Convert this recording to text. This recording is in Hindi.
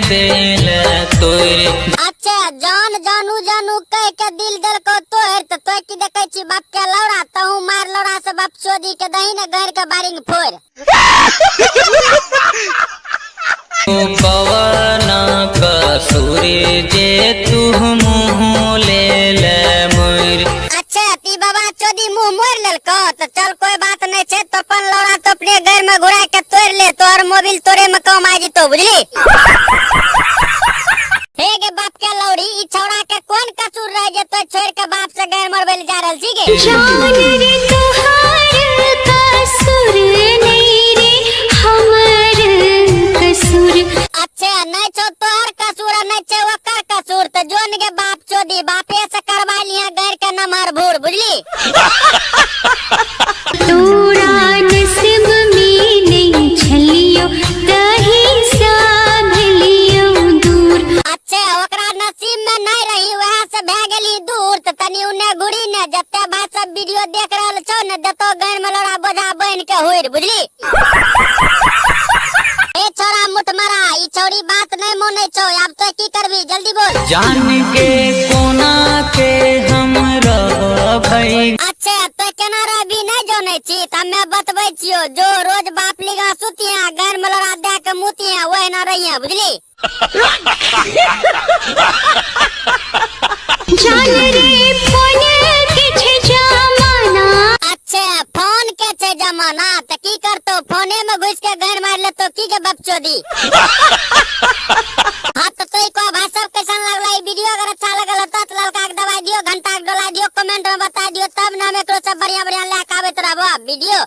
दिल तोरे। अच्छा जान जानू जानू कह के दिल दिल को तोड़ तो की देखे छी बाप के लौड़ा तहू मार लौड़ा से बाप चोदी के दही न घर के बारिंग फोड़। तू कवना कसूरी जे तू मुँह ले मोर। अच्छा ती बाबा चोदी मुंह मोड़ लेलको तो चल कोई बात नहीं छे तो अपन लौड़ा तो अपने घर में घुरा के तोड़ ले तो और मोबिल तोरे में कम आ जितो बुझली। हे गे बाप के लौड़ी ई छौड़ा के कौन कसूर रह जे तो छोड़ के बाप से घर मरबे जा रहल छी गे। जान रे तोहार कसूर नहीं रे हमर कसूर। अच्छा नहीं छो तोहर कसूर नहीं छे ओकर कसूर तो जोन के बाप चोदी बापे से करवा लिया घर के नमहर भूर बुझली। तोरा नसीब में नहीं छलियो कहीं साभलियो दूर। अच्छा ओकरा नसीब में नहीं रही वहां से भाग गेली दूर तो तनी उन्ने गुड़ी ने जत्ते बात सब वीडियो देख रहल छौ न देतो घर में लड़ा बोझा बन के होइर बुझली। ए छोरा मुठमरा ई छौड़ी बात नहीं माने छौ अब तो की करबी जल्दी बोल। जान के कोना के हम रहबै। अच्छा तो केना रहबी नहीं जाने छी त हमें बतबै छियो जो रोज बाप लिगा सुतिया घर में लड़ा दे के मुतिया वही ना रहिया बुझली। जान रे फोन के छे जमाना। अच्छा फोन के छे जमाना त की करतो फोने में घुस के घर मार ले तो की के बाप चोदी। हाँ तो को भाषा कैसा लगला वीडियो अगर अच्छा लगल तो ललका के दबा दियो घंटा के डोला दियो कमेंट में बता दियो तब ना में बढ़िया बढ़िया लाइक आवे तोरा वीडियो।